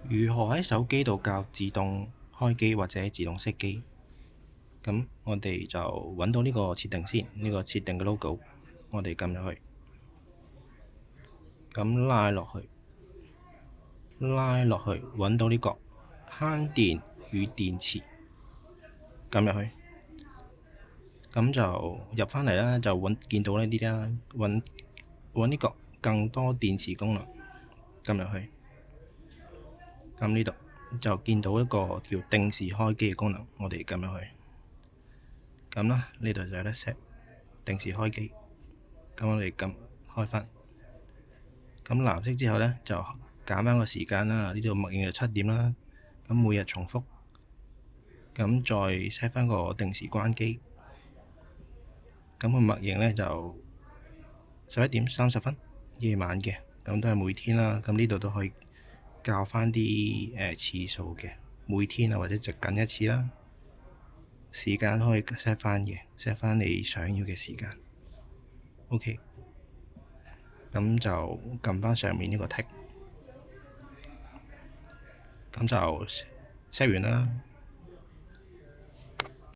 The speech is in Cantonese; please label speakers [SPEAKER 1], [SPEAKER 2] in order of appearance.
[SPEAKER 1] 如何喺手機度校自動開機或者自動熄機？咁我哋就揾到呢個設定先，呢個設定嘅 logo，我哋撳入去，咁拉落去，揾到呢個慳電與電池，撳入去，咁就入返嚟啦，就見到呢啲啦，揾呢個更多電池功能，撳入去，咁呢度就見到一個叫定時開機嘅功能，我哋撳入去，咁啦，呢度就有得 set 定時開機，咁我哋撳開返，咁藍色之後呢，就揀返個時間啦，呢度默認就7點啦，咁每日重複，咁再 set 返個定時關機，咁佢默認呢就11點30分夜晚嘅，咁都係每天啦，咁呢度都可以校返啲次數嘅，每天啊或者就僅一次啦，時間都可以 set 返嘅，set 返你想要嘅時間。OK，咁就撳返上面呢個 tick，咁就 set 完啦。